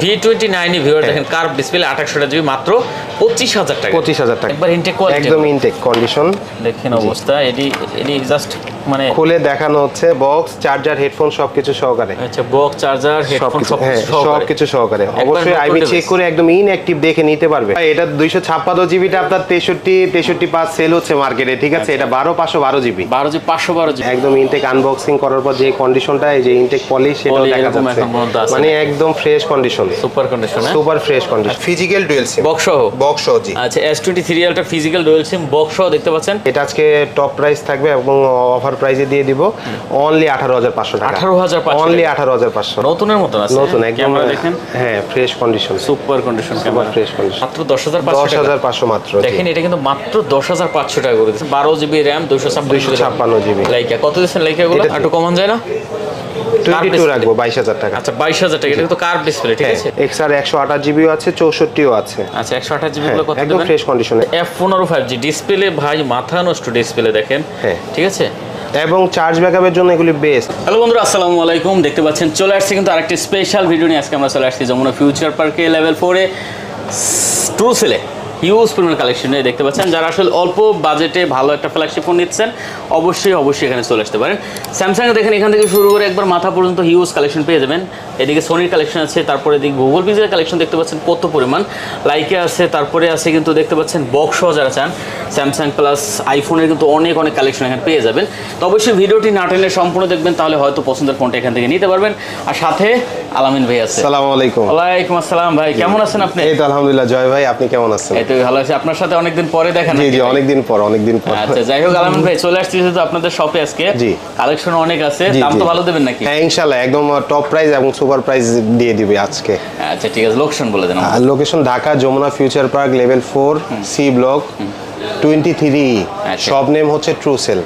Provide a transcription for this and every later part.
V29 viewer দেখেন curve display 2800 GB মাত্র 25000 টাকা 25000 টাকা একবার ইনটেক কোয়ালিটি একদম ইনটেক কন্ডিশন দেখেন অবস্থা এডি জাস্ট মানে খুলে দেখানো হচ্ছে বক্স চার্জার হেডফোন সবকিছু সহকারে। আচ্ছা বক্স চার্জার হেডফোন সবকিছু সহকারে অবশ্যই আইবি চেক করে একদম ইনঅ্যাক্টিভ দেখে নিতে পারবে। এটা 256 জিবিটা আপনার 63 সেল হচ্ছে মার্কেটে, ঠিক আছে? এটা 12512 জিবি 512 জিবি একদম ইনটেক আনবক্সিং করার পর যে কন্ডিশনটা, এই যে ইনটেক পলিশ সেটাও দেখা যাচ্ছে, মানে একদম fresh condition, super condition, super fresh condition, physical dual SIM box সহ জি। আচ্ছা S23 রিয়ালটা ফিজিক্যাল ডুয়াল সিম বক্স সহ দেখতে পাচ্ছেন। এটা আজকে টপ প্রাইস থাকবে এবং অফার প্রাইসে দিয়ে দিব অনলি 18500 টাকা। 18500 অনলি 18500 নতুনের মতন আছে, নতুন একদম ক্যামেরা দেখেন, হ্যাঁ fresh condition, super condition super fresh condition, মাত্র 10500 মাত্র। দেখেন এটা কিন্তু মাত্র 10500 টাকা করে দিয়েছে। 12 জিবি র‍্যাম 256 জিবি লাইকা কত দিচ্ছেন? লাইকা গুলো একটু কমান যায় না? 22 রাখবো 22000 টাকা। আচ্ছা 22000 টাকা, এটা কিন্তু কার্ভ ডিসপ্লে, ঠিক আছে? XR 128 জিবিও আছে, 64ও আছে। আচ্ছা 128 জিবি গুলো কত একদম দিবেন? ফ্রেশ কন্ডিশনে F15 5G ডিসপ্লে ভাই মাথা নষ্ট ডিসপ্লে দেখেন, হ্যাঁ ঠিক আছে? এবং চার্জ ব্যাকআপের জন্য এগুলি বেস্ট। হ্যালো বন্ধুরা, আসসালামু আলাইকুম। দেখতে পাচ্ছেন চলে আসছে কিন্তু আরেকটি স্পেশাল ভিডিও নিয়ে। আজকে আমরা চলে আসছি যমুনা ফিউচার পার্কে লেভেল 4 এ ট্রু সেলে হিউজ পরিমাণ কালেকশন নিয়ে। দেখতে পাচ্ছেন যারা আসলে অল্প বাজেটে ভালো একটা ফ্ল্যাগশিপ ফোন নিচ্ছেন অবশ্যই এখানে চলে আসতে পারেন। স্যামসাং এ দেখেন এখান থেকে শুরু করে একবার মাথা পর্যন্ত হিউজ কালেকশন পেয়ে যাবেন। এদিকে সোনির কালেকশন আছে, তারপরে এদিকে গুগল পিক্সেলের কালেকশন দেখতে পাচ্ছেন কত পরিমাণ, লাইকে আছে, তারপরে আছে কিন্তু দেখতে পাচ্ছেন বক্স সহ যারা চান স্যামসাং প্লাস আইফোনের কিন্তু অনেক কালেকশন এখানে পেয়ে যাবেন। তো অবশ্যই ভিডিওটি না টেনে সম্পূর্ণ দেখবেন, তাহলে হয়তো পছন্দের ফোনটা এখান থেকে নিতে পারবেন। আর সাথে আলামিন ভাই আছে। আসসালামু আলাইকুম। ওয়ালাইকুম আসসালাম ভাই, কেমন আছেন আপনি? এই তো আলহামদুলিল্লাহ। জয় ভাই, আপনি কেমন আছেন? এই তো ভালো আছি, আপনার সাথে অনেকদিন পরে দেখা। জি জি, অনেকদিন পর। আচ্ছা যাই হোক আলামিন ভাই, চলে আসছি যেহেতু আপনাদের শপে আজকে, জি কালেকশন অনেক আছে, দাম তো ভালো দেবেন নাকি? হ্যাঁ ইনশাআল্লাহ, একদম টপ প্রাইস এবং সুপার প্রাইস দিয়ে দিবে আজকে। আচ্ছা ঠিক আছে, লোকেশন বলে দেন। Location Dhaka Jamuna future park level 4 C block 23। Shop name হচ্ছে ট্রু সেল।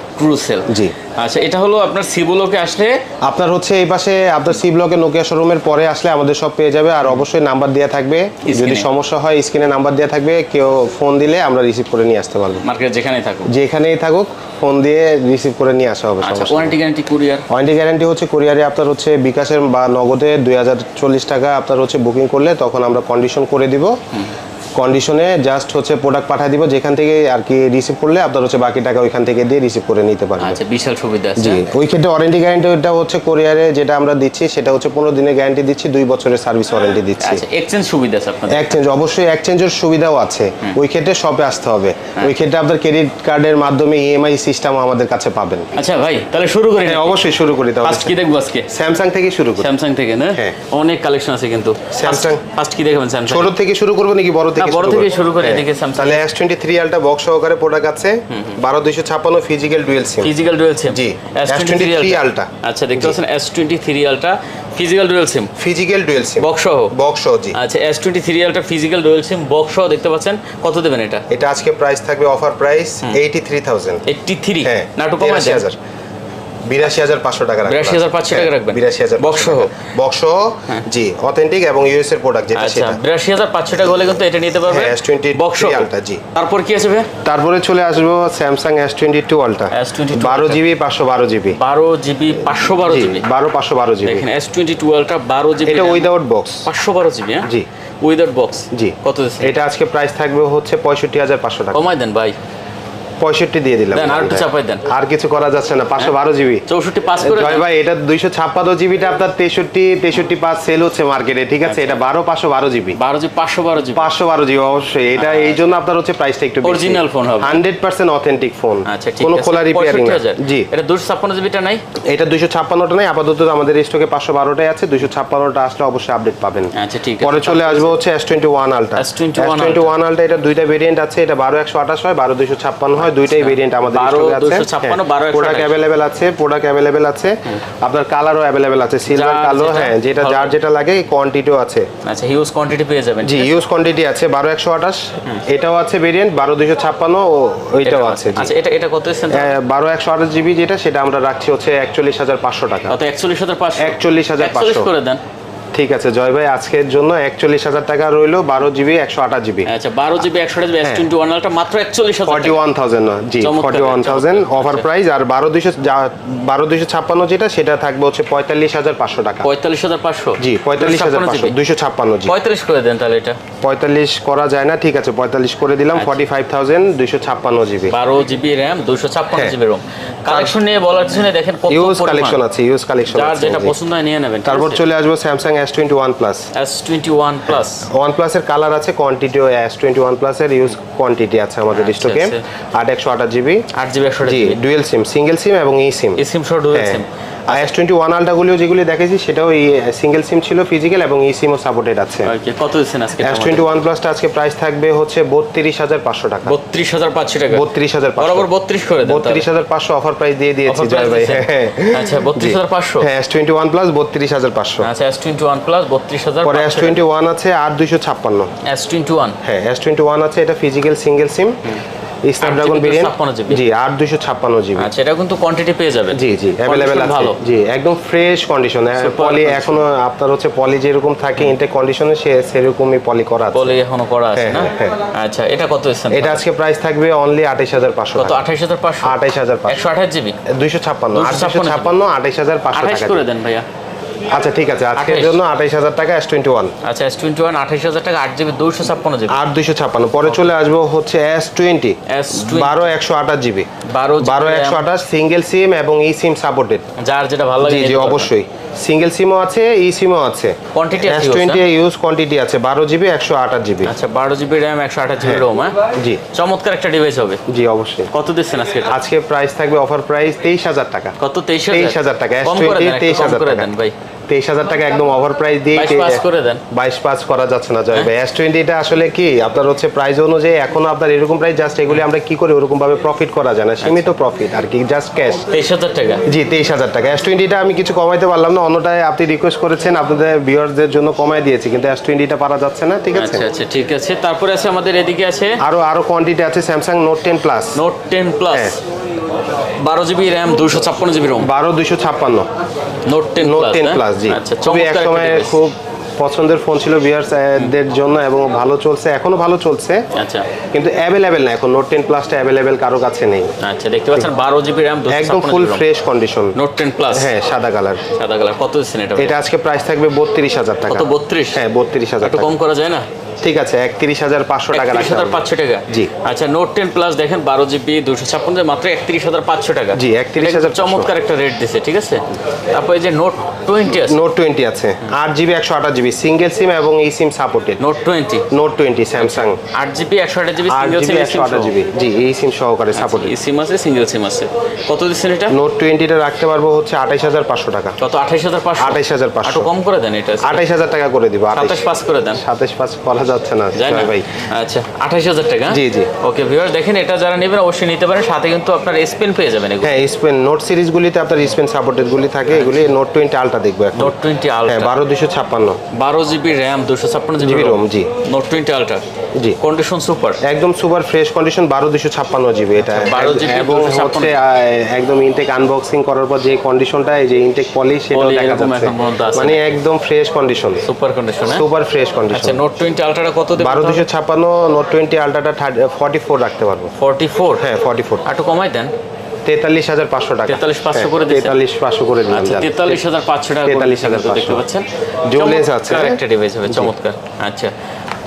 জি আচ্ছা এটা হলো আপনার সি ব্লকে আসলে আপনার হচ্ছে এই পাশে আপনার সি ব্লকে নোকিয়া শোরুমের পরে আসলে আমাদের সব পেয়ে যাবে। আর অবশ্যই নাম্বার দেওয়া থাকবে, যদি সমস্যা হয় স্ক্রিনে নাম্বার দেওয়া থাকবে, কেউ ফোন দিলে আমরা রিসিভ করে নিয়ে আসতে পারবো। মার্কেট যেখানেই থাকুক ফোন দিয়ে রিসিভ করে নিয়ে আসা হবে। আচ্ছা warranty guarantee courier? Warranty guarantee হচ্ছে কুরিয়ারে আপনার হচ্ছে বিকাশের বা নগদে 2040 টাকা আপনার হচ্ছে বুকিং করলে তখন আমরা কন্ডিশন করে দিব। কন্ডিশনে জাস্ট হচ্ছে প্রোডাক্ট পাঠিয়ে দিব, যেখান থেকে আর কি রিসিভ করলে আপনার হচ্ছে বাকি টাকা ওইখান থেকে দিয়ে রিসিভ করে নিতে পারবেন। আচ্ছা বিশাল সুবিধা আছে। জি ওই ক্ষেত্রে ওয়ারেন্টি গ্যারান্টি ওটা হচ্ছে কোরিয়ারে যেটা আমরা দিচ্ছি সেটা হচ্ছে 15 দিনের গ্যারান্টি দিচ্ছি, 2 বছরের সার্ভিস ওয়ারেন্টি দিচ্ছি। আচ্ছা এক্সচেঞ্জ সুবিধা আছে আপনাদের? এক্সচেঞ্জ অবশ্যই, এক্সচেঞ্জের সুবিধাও আছে। ওই ক্ষেত্রে শপে আসতে হবে, ওই ক্ষেত্রে আপনার ক্রেডিট কার্ডের মাধ্যমে ইএমআই সিস্টেমও আমাদের কাছে পাবেন। আচ্ছা ভাই তাহলে শুরু করি। হ্যাঁ অবশ্যই শুরু করি। তাহলে ফার্স্ট কি দেখবো আজকে? স্যামসাং থেকে শুরু করি। স্যামসাং থেকে না? হ্যাঁ অনেক কালেকশন আছে কিন্তু। স্যামসাং ফার্স্ট কি দেখবেন? স্যামসাং ছোট থেকে শুরু করব নাকি বড় থেকে? বড় থেকে শুরু করে। এদিকে স্যামসাং তাহলে S23 আলট্রা বক্স সহকারে প্রোডাক্ট আছে, 12256 ফিজিক্যাল ডুয়াল সিম। জি S23 আলট্রা। আচ্ছা দেখতে পাচ্ছেন S23 ultra physical dual SIM box সহ জি। আচ্ছা S23 ultra physical dual SIM box সহ দেখতে পাচ্ছেন, কত দেবেন এটা? এটা আজকে প্রাইস থাকবে অফার প্রাইস 83000। 83? হ্যাঁ নাটু কমাই 82500 টাকা রাখবেন। 82500 টাকা রাখবেন। 82000 বক্স সহ জি, অথেন্টিক এবং ইউএস এর প্রোডাক্ট যেটা সেটা। 82500 টাকা হলে কিন্তু এটা নিতে পারবে। S23 বক্স আলট্রা জি। তারপর কি আছে ভাই? তারপরে চলে আসবো Samsung S22 ultra 12 GB 512 GB 12 GB 512 GB 512 GB. দেখেন S22 আলট্রা 12 জিবি, এটা উইদাউট বক্স 512 জিবি। হ্যাঁ জি উইদাউট বক্স জি। কত দিচ্ছেন? এটা আজকে প্রাইস থাকবে হচ্ছে 65500 টাকা। কমাই দেন ভাই, 65 দিয়ে দিলাম। দেন আর একটু চাপাই দেন। আর কিছু করা যাচ্ছে না। 512 জিবি 64 পাস করে জয় ভাই, এটা 256 জিবিটা আপনার 63 সেল হচ্ছে মার্কেটে, ঠিক আছে? এটা 512 জিবি 12 জিবি 512 জিবি 512 জিবি অবশ্যই। এটা এই জন্য আপনার হচ্ছে প্রাইসটা একটু বেশি। অরিজিনাল ফোন হবে, 100% অথেন্টিক ফোন। আচ্ছা ঠিক আছে, কোনো খোলা রিপেয়ারিং না। জি এটা 256 জিবিটা নাই? এটা 256টা নাই আপাতত, আমাদের স্টকে 512টাই আছে। 256টা আসলে অবশ্যই আপডেট পাবেন। আচ্ছা ঠিক আছে। পরে চলে আসবে হচ্ছে S21 আলট্রা। S21 আলট্রা এটা দুইটা ভেরিয়েন্ট আছে, এটা 12128 হয়, 12256 হয়, দুইটাই ভেরিয়েন্ট আমাদের স্টকে আছে। প্রোডাক্ট অ্যাভেলেবেল আছে, আপনার কালারও অ্যাভেলেবেল আছে, সিলভার কালো। হ্যাঁ যেটা যার যেটা লাগে, কোয়ান্টিটিও আছে। আচ্ছা হিউজ কোয়ান্টিটি পেয়ে যাবেন। জি হিউজ কোয়ান্টিটি আছে। 12128 এটাও আছে ভেরিয়েন্ট, 12256 ও ওইটাও আছে। আচ্ছা এটা কত দিচ্ছেন? 12128 জিবি যেটা সেটা আমরা রাখছি হচ্ছে 41500 টাকা। কত? 41500? 41500 করে দেন। ঠিক আছে জয় ভাই, আজকের জন্য 41,000 টাকা রইলো, 12 জিবি 128 জিবি। আচ্ছা 12 জিবি 128 জিবি S21 আলট্রা মাত্র 41,000 41,000 না জি, 41,000 অফার প্রাইস। আর 12,256 যেটা সেটা থাকবে হচ্ছে 45,500 টাকা। 45,500 জি 45,500 256 জি। 45 করে দেন তাহলে এটা। 45 করা যায় না, ঠিক আছে 45 করে দিলাম। 45,256 GB, 12 GB RAM 256 GB ROM। Collection নিয়ে বলার কিছু নেই, দেখেন কত ইউজ কালেকশন আছে, ইউজ কালেকশন যার আছে, যেটা পছন্দ হয় নিয়ে নেবেন। তারপর চলে আসবো Samsung S21 plus. S21 plus OnePlus এর কালার আছে, কোয়ান্টিটিও S21 প্লাস এর ইউজ কোয়ান্টিটি আছে আমাদের স্টকে। 8/128 জিবি, 8 জিবি 128 জি, GB dual SIM, single SIM এবং ই সিম। এই সিম সহ ডুয়াল সিম। আর S21 আলট্রা গুলো যেগুলো দেখেছি সেটাও সিঙ্গেল সিম ছিল, ফিজিক্যাল এবং ই সিমও সাপোর্টেড আছে। ওকে, কত দিচ্ছেন আজকে? S21 প্লাসটা আজকে প্রাইস থাকবে হচ্ছে 32,500 টাকা। 32,500 টাকা, 32,500 বরাবর 32 করে দেন। 32,500 অফার প্রাইস দিয়ে দিয়েছি জয় ভাই। আচ্ছা 32,500। হ্যাঁ S21 প্লাস 32,500। আচ্ছা S21 প্লাস 32,500। পরে S21 আছে 8/256। S21 হ্যাঁ S21 আছে, এটা ফিজিক্যাল সিঙ্গেল সিম, স্ন্যাপড্রাগন ভেরিয়েন্ট জি, 8/256 জিবি। আচ্ছা এটা কিন্তু কোয়ান্টিটি পেয়ে যাবেন। জি জি अवेलेबल আছে জি, একদম ফ্রেশ কন্ডিশন। পলি এখনো আপনার হচ্ছে পলি যেরকম থাকে ইনটেক কন্ডিশনে সেরকমই পলি করা আছে, পলি এখনো করা আছে না? আচ্ছা এটা কত দিচ্ছেন? এটা আজকে প্রাইস থাকবে অনলি 28,500 কত? 28,500। 28,500 128 জিবি 256 28,500 টাকা করে দেন ভাইয়া। আচ্ছা ঠিক আছে, আজকের জন্য 28,000 টাকা S21। আচ্ছা S21 28,000 টাকা, 8 জিবি 256 জিবি 8/256। পরে চলে আসবো হচ্ছে S20 12/128 জিবি, 12/128 সিঙ্গেল সিম এবং ই সিম সাপোর্টেড। যার যেটা ভালো লাগে জি জি অবশ্যই, সিঙ্গেল সিমও আছে ই সিমও আছে। কোয়ান্টিটি S20 ইউজ কোয়ান্টিটি আছে 12 জিবি 128 জিবি। আচ্ছা 12 জিবি RAM 128 জিবি ROM। জি চমৎকার একটা ডিভাইস হবে। জি অবশ্যই। কত দিচ্ছেন আজকে? আজকে প্রাইস থাকবে অফার প্রাইস 23,000 টাকা। কত? 23,000 টাকা। S20 23,000 টাকা দেন ভাই। 23,000 টাকা একদম অফার প্রাইস দিয়ে 22 করে দেন। 22 করা যাচ্ছে না জয় ভাই। S20 টা আসলে কি আপনার হচ্ছে প্রাইস অনুযায়ী এখনো আপনার এরকম প্রাইস, জাস্ট এগুলি আমরা কি করে ওরকম ভাবে প্রফিট করা যায় না, সীমিত প্রফিট আর কি, জাস্ট ক্যাশ। 23,000 টাকা জি 23,000 টাকা। S20 টা আমি কিছু কমাইতে পারলাম না, অন্যটায় আপনি রিকোয়েস্ট করেছেন, আপনাদের ভিউয়ারদের জন্য কমাই দিয়েছি, কিন্তু S20 টা পারা যাচ্ছে না, ঠিক আছে? আচ্ছা আচ্ছা ঠিক আছে। তারপরে আছে আমাদের এদিকে আছে আরো কোয়ান্টিটি আছে Samsung note 10 plus. Note 10 plus 12 GB RAM 256 GB ROM। 12/256 note 10 plus জি। আচ্ছা খুবই একসময় খুব পছন্দের ফোন ছিল ভিউয়ারদের জন্য এবং ভালো চলছে, এখনো ভালো চলছে। আচ্ছা কিন্তু অ্যাভেলেবেল না এখন, নোট 10 প্লাসটা অ্যাভেলেবেল কারো কাছে নেই। আচ্ছা দেখতে পাচ্ছেন 12 জিবি RAM একদম full fresh condition note 10 plus. হ্যাঁ সাদা কালার। সাদা কালার কত দিচ্ছেন এটা? এটা আজকে প্রাইস থাকবে 32,000 টাকা। কত? 32? হ্যাঁ 32,000 একটু টাকা। কম করা যায় না? ঠিক আছে 31,500 টাকা রাখা। 31,500 টাকা জি। আচ্ছা নোট 10 প্লাস দেখেন 12 জিবি 256 মাত্র 31,500 টাকা। জি 31,500 চমৎকার একটা রেট দিছে, ঠিক আছে। তারপরে যে নোট 20 আছে, নোট 20 আছে 8 জিবি 128 জিবি সিঙ্গেল সিম এবং e SIM supported. Note 20 note 20 Samsung 8 GB 128 GB 8 single GB SIM 128 GB জি এই সিম সহকারে সাপোর্টেড। এই সিম আছে, সিঙ্গেল সিম আছে। কত দিচ্ছেন এটা? নোট 20 টা রাখতে পারবো হচ্ছে 28,500 টাকা। কত? 28,500? 28,500 একটু কম করে দেন এটা। 28,000 টাকা করে দিব। 27 করে দেন। 27 করা যাচ্ছে না ভাই। আচ্ছা 28,000 টাকা। জি জি ওকে ভিউয়ার দেখেন, এটা যারা নেবেন অবশ্যই নিতে পারেন, সাথে কিন্তু আপনার S Pen পেয়ে যাবেন। হ্যাঁ S Pen নোট সিরিজ গুলিতে আপনার S Pen সাপোর্টেড গুলি থাকে, এগুলি নোট 20 আলট্রা দেখবো এখন। নোট 20 আলট্রা হ্যাঁ 12/256 12 জিবি RAM 256 জিবি ROM জি। নোট 20 আলট্রা জি কন্ডিশন সুপার, একদম সুপার ফ্রেশ কন্ডিশন 12/256 জিবি এটা। 12 জিবি এবং হচ্ছে একদম ইনটেক আনবক্সিং করার পর যে কন্ডিশনটা, এই যে ইনটেক পলিশ সেটাও দেখা যাচ্ছে, মানে একদম fresh condition, super condition, super fresh condition. আচ্ছা নোট 20 আলট্রাটা কত দেব? 12/256 নোট 20 আলট্রাটা 44 রাখতে পারবো। 44? হ্যাঁ 44 একটু কমাই দেন। 43,500 টাকা। 43,500 করে দিচ্ছেন? 43,500 করে দিলাম। আচ্ছা 43,500 টাকা 43,500 দেখতে পাচ্ছেন। জুলেস আছে একটা ডিভাইস হবে চমৎকার। আচ্ছা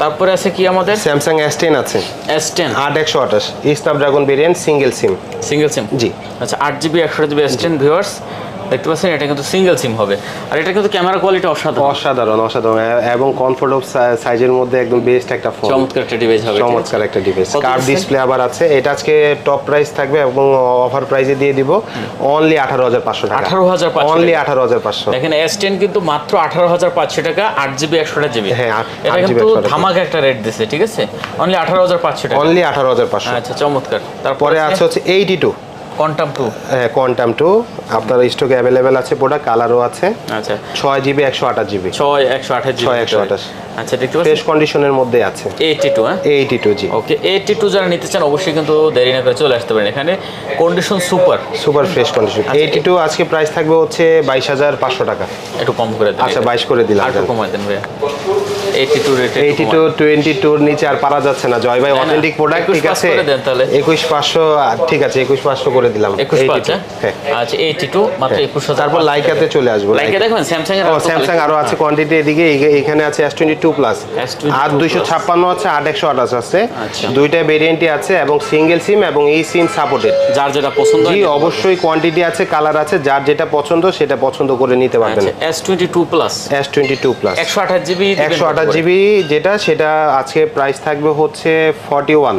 তারপরে আছে কি আমাদের? স্যামসাং S10 আছে S10 8/128 স্ন্যাপড্রাগন ভেরিয়েন্ট সিঙ্গেল সিম। সিঙ্গেল সিম জি। আচ্ছা 8 জিবি 128 জিবি S10 ভিউয়ার্স দেখতে পাচ্ছেন, এটা কিন্তু সিঙ্গেল সিম হবে। আর এটা কিন্তু ক্যামেরা কোয়ালিটি অসাধারণ এবং কমফোর্টেবল সাইজের মধ্যে একদম বেস্ট একটা ফোন। চমৎকার একটা ডিভাইস হবে, চমৎকার একটা ডিভাইস। কার্ভ ডিসপ্লে আবার আছে। এটা আজকে টপ প্রাইস থাকবে এবং অফার প্রাইসে দিয়ে দিব অনলি 18,500 টাকা। 18,500 অনলি 18,500। দেখেন S10 কিন্তু মাত্র 18,500 টাকা 8 জিবি 128 জিবি। হ্যাঁ এটা কিন্তু ধামাকা একটা রেট দিছে, ঠিক আছে। অনলি 18,500 টাকা। অনলি 18,500। আচ্ছা চমৎকার। তারপরে আছে হচ্ছে 82 কোয়ান্টাম 2, হ্যাঁ কোয়ান্টাম 2 আপনার স্টকে অ্যাভেলেবেল আছে, প্রোডাক্ট কালারও আছে। আচ্ছা 6GB 128GB 128GB 128 আচ্ছা দেখতে পাচ্ছেন ফ্রেশ কন্ডিশনের মধ্যে আছে। 82 হ্যাঁ 82 জি। ওকে 82 যারা নিতে চান অবশ্যই কিন্তু দেরি না করে চলে আসতে পারেন, এখানে কন্ডিশন সুপার ফ্রেশ কন্ডিশন। 82 আজকে প্রাইস থাকবে হচ্ছে 22,500 টাকা। একটু কম করে দেন। আচ্ছা 22 করে দিলাম। একটু কমায় দেন ভাইয়া। 82 রেট 82 22 এর নিচে আর পারা যাচ্ছে না জয় ভাই, অথেন্টিক প্রোডাক্ট ঠিক আছে। 21,500 করে দেন তাহলে। 21,500 ঠিক আছে 21,500 করে দিলাম। 21,500 হ্যাঁ আচ্ছা 82 মাত্র 21,000। তারপর লাইকাতে চলে আসবো। লাইকা দেখবেন স্যামসাং এর স্যামসাং আরো আছে কোয়ান্টিটি, এদিকে এখানে আছে S22 প্লাস আর 256 আছে 8128 আছে। দুইটা ভেরিয়েন্টই আছে এবং সিঙ্গেল সিম এবং এই সিম সাপোর্টেড। যার যেটা পছন্দ জি অবশ্যই কোয়ান্টিটি আছে, কালার আছে, যার যেটা পছন্দ সেটা পছন্দ করে নিতে পারবেন। S22 প্লাস 128GB 128GB যেটা সেটা আজকে প্রাইস থাকবে হচ্ছে 41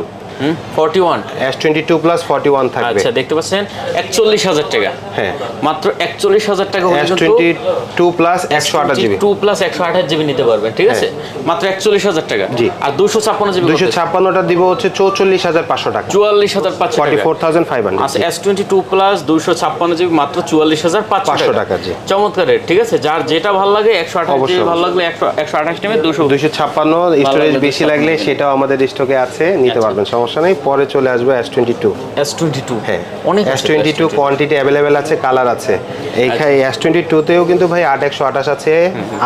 S22 প্লাস 41 থাকবে। আচ্ছা দেখতে পাচ্ছেন 41,000 টাকা। হ্যাঁ মাত্র 41,000 টাকা হলে কিন্তু S22 plus 128GB 2 plus 128GB নিতে পারবেন, ঠিক আছে মাত্র 41,000 টাকা। জি আর 256GB 256টা দিব হচ্ছে 44,500 টাকা 44,500 টাকা 44,500। আচ্ছা S22 প্লাস 256GB মাত্র 44,500 টাকা। জি চমৎকার রেট, ঠিক আছে যার যেটা ভালো লাগে 128GB ভালো লাগলে 128GB 256 স্টোরেজ বেশি লাগলে সেটাও আমাদের স্টকে আছে, নিতে পারবেন সমস্যা নেই। পরে চলে আসবে S22 হ্যাঁ অনেক S22 কোয়ান্টিটি অ্যাভেলেবেল আছে, কালার আছে। এইখানে S22 তেও কিন্তু ভাই 8128 আছে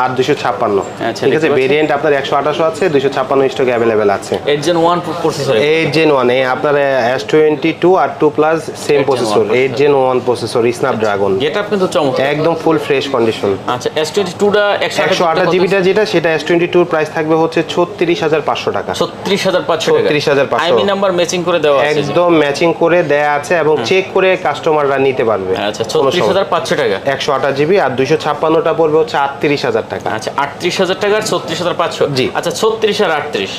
আর 256 ঠিক আছে। ভেরিয়েন্ট আপনার 128 আছে, 256 স্টকে অ্যাভেলেবেল আছে। 8 Gen 1 প্রসেসর 8 Gen 1 এ আপনার S22 আর 2 plus same processor 8 Gen 1 processor Snapdragon, যেটা কিন্তু চমৎকার একদম ফুল ফ্রেশ কন্ডিশন। আচ্ছা S22 টা 128GB টা যেটা সেটা S22 এর প্রাইস থাকবে হচ্ছে 36,500 টাকা 36,500 আইমি নাম্বার ম্যাচিং করে দেওয়া আছে, একদম ম্যাচিং করে দেয়া আছে এবং চেক করে কাস্টমাররা নিতে পারবে। আচ্ছা 36,500 টাকা 128GB আর 256টা পড়বে হচ্ছে 38,000 টাকা। আচ্ছা 38,000 টাকা আর 36,500 জি আচ্ছা 36 আর 38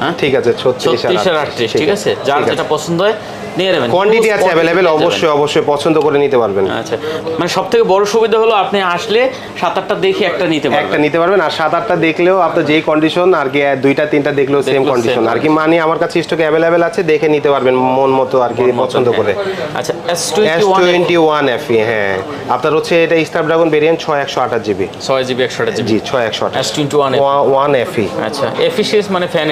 হ্যাঁ ঠিক আছে 36 আর 38 ঠিক আছে, যার যেটা পছন্দ হয় নিয়ে নেবেন। কোয়ান্টিটি আছে अवेलेबल, অবশ্যই পছন্দ করে নিতে পারবেন। আচ্ছা মানে সবথেকে বড় সুবিধা হলো আপনি আসলে 7-8টা দেখে একটা নিতে পারবেন আর 7-8টা দেখলেও আপনার যেই কন্ডিশন আর কি 2টা-3টা দেখলেও সেম কন্ডিশন আর কি, মানে আমার কাছে স্টকে अवेलेबल আছে, দেখে নিতে পারবেন মন মতো আর কি পছন্দ করে। আচ্ছা S21 FE হ্যাঁ আপনার হচ্ছে এটা Snapdragon variant 6128GB 6GB 128GB জি 6128 S21 FE। আচ্ছা FE সিরিজ মানে ফ্যান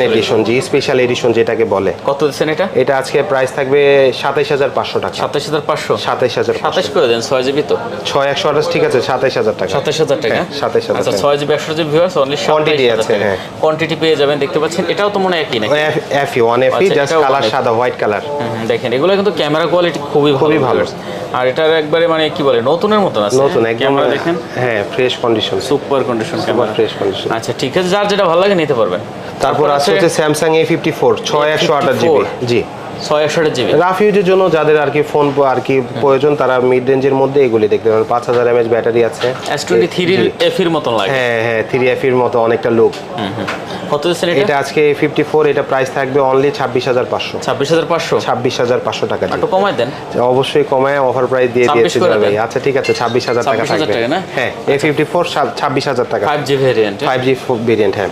এডিশন জি স্পেশাল এডিশন যেটাকে বলে। কত দিচ্ছেন এটা? এটা আজকে প্রাইস থাকবে 27,500 টাকা 27,500 27,500 করে দেন 6GB তো 6128 ঠিক আছে 27,000 টাকা 27,000 টাকা 27,000 আচ্ছা 6GB 128GB viewers only quantity আছে হ্যাঁ কোয়ান্টিটি পেয়ে যাবেন দেখতে পাচ্ছেন। এটাও তো মনে একই নাকি FE 1FE জাস্ট কালার সাদা হোয়াইট কালার। দেখেন এগুলো কিন্তু ক্যামেরা কোয়ালিটি খুবই ভালো আর এটার একবারে মানে কি বলে নতুনের মতন আছে, নতুন একদম ক্যামেরা দেখেন হ্যাঁ fresh condition super condition camera fresh condition. আচ্ছা ঠিক আছে যার যেটা ভালো লাগে নিতে পারবেন। তারপর আছে হচ্ছে Samsung A54 6128GB জি 6128GB রাফ ইউজের জন্য যাদের আর কি ফোন আর কি প্রয়োজন তারা মিড রেঞ্জের মধ্যে এগুলি দেখতে পারেন। 5000 mAh ব্যাটারি আছে, S23 এর মতন লাগে হ্যাঁ 3F এর মতো অনেকটা লুক। কত দিচ্ছেন এটা আজকে A54 এটা প্রাইস থাকবে অনলি 26,500 26,500 টাকা। একটু কমায় দেন অবশ্যই কমায় অফার প্রাইস দিয়ে দিয়েছে ভাই। আচ্ছা ঠিক আছে 26,000 টাকা থাকবে হ্যাঁ A54 26,000 টাকা 5G ভেরিয়েন্ট 5G ভেরিয়েন্ট হ্যাঁ।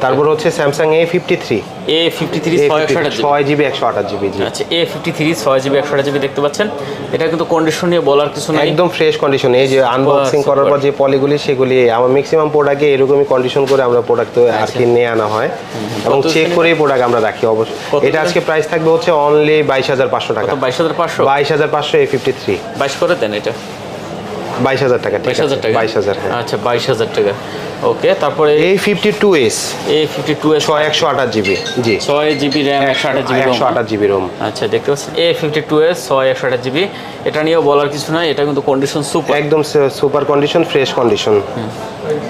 তারপর হচ্ছে Samsung A53 6GB 128GB আচ্ছা A53 6GB 128GB দেখতে পাচ্ছেন। এটা কিন্তু কন্ডিশন নিয়ে বলার কিছু নাই, একদম ফ্রেশ কন্ডিশন। এই যে আনবক্সিং করার পর যে পলিগুলি সেগুলি আমার ম্যাক্সিমাম প্রোডাক্টে এরকমই কন্ডিশন করে আমরা প্রোডাক্ট আর কি নিয়ে আনা হয় এবং চেক করেই প্রোডাক্ট আমরা রাখি অবশ্যই। এটা আজকে প্রাইস থাকবে হচ্ছে অনলি 22,500 টাকা 22,500 A53 22 করে দেন এটা 22,000 টাকা 22,000 টাকা 22,000 আচ্ছা 22,000 টাকা ওকে। তারপরে A52s 128GB জি 6GB RAM 128GB ROM আচ্ছা দেখতে পাচ্ছেন A52s 128GB এটা নিয়েও বলার কিছু নাই, এটা কিন্তু কন্ডিশন সুপার একদম সুপার কন্ডিশন ফ্রেশ কন্ডিশন।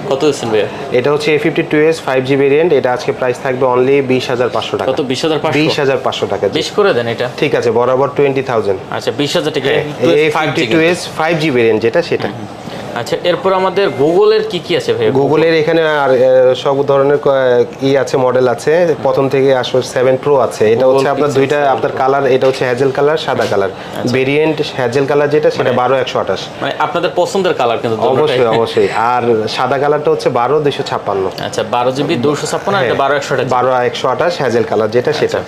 কত দিচ্ছেন ভাইয়া? এটা হচ্ছে A52s 5G ভেরিয়েন্ট, এটা আজকে প্রাইস থাকবে অনলি 20,500 টাকা। কত 20,500 টাকা 20 করে দেন এটা ঠিক আছে বরাবর 20,000 আচ্ছা 20,000 টাকা A52s 5G ভেরিয়েন্ট যেটা সেটা আচ্ছা, এরপর আমাদের গুগলের কি কি আছে ভাই? গুগলের এখানে আর সব ধরনের আছে, মডেল আছে। প্রথম থেকে আসলে 7 প্রো আছে। এটা হচ্ছে আপনার দুইটা আপনার কালার, এটা হচ্ছে হ্যাজেল কালার, সাদা কালার। ভেরিয়েন্ট হ্যাজেল কালার যেটা সেটা 12/128, মানে আপনাদের পছন্দের কালার কিন্তু অবশ্যই অবশ্যই। আর সাদা কালারটা হচ্ছে 12/256। আচ্ছা, 12GB 256 আর এটা 12/128। 12/128 হ্যাজেল কালার যেটা সেটা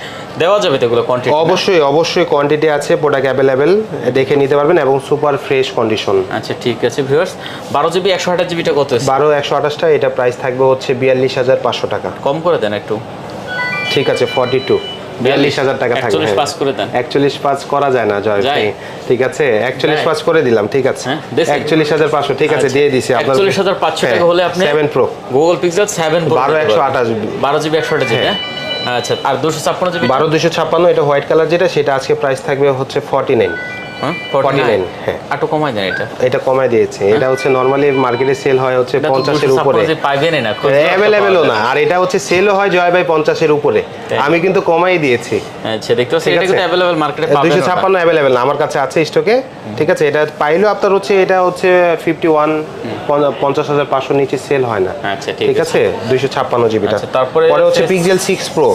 দেওয়া যাবে তো এগুলো কোয়ান্টিটি? অবশ্যই অবশ্যই কোয়ান্টিটি আছে, প্রোডাক্ট অ্যাভেলেবেল, দেখে নিতে পারবেন এবং সুপার ফ্রেশ কন্ডিশন। আচ্ছা ঠিক আছে ভিউয়ার্স, 12GB 128GB টা কত? 12/128টা এটা প্রাইস থাকবে হচ্ছে 42,500 টাকা। কম করে দেন একটু। ঠিক আছে, 42 42,000 টাকা থাকবে। 41 পাস করে দেন। 41 পাস করা যায় না জয় ভাই, ঠিক আছে 41 পাস করে দিলাম, ঠিক আছে 41,500, ঠিক আছে দিয়ে দিছি আপনার। 41,500 টাকা হলে আপনি 7 pro Google pixel 7 pro 12/128 12GB 128GB। আচ্ছা, আর 256GB 12/256 এটা হোয়াইট কালার যেটা সেটা আজকে প্রাইস থাকবে হচ্ছে 49। 49 হ্যাঁ, একটু কমাই দেন। এটা কমাই দিয়েছে। এটা হচ্ছে নরমালি মার্কেটে সেল হয় হচ্ছে 50 এর উপরে, পাইবেন না, अवेलेबलও না। আর এটা হচ্ছে সেলও হয় জয় ভাই 50 এর উপরে, আমি কিন্তু কমাই দিয়েছি। আচ্ছা, দেখতে পাচ্ছেন এটা কিন্তু अवेलेबल मार्केটে পাবেন। 256 अवेलेबल না, আমার কাছে আছে স্টকে, ঠিক আছে। এটা পাইলো আপনার হচ্ছে, এটা হচ্ছে 51 50,500 নিচে সেল হয় না। আচ্ছা ঠিক আছে, 256GB টা। তারপরে পরে হচ্ছে পিক্সেল 6 Pro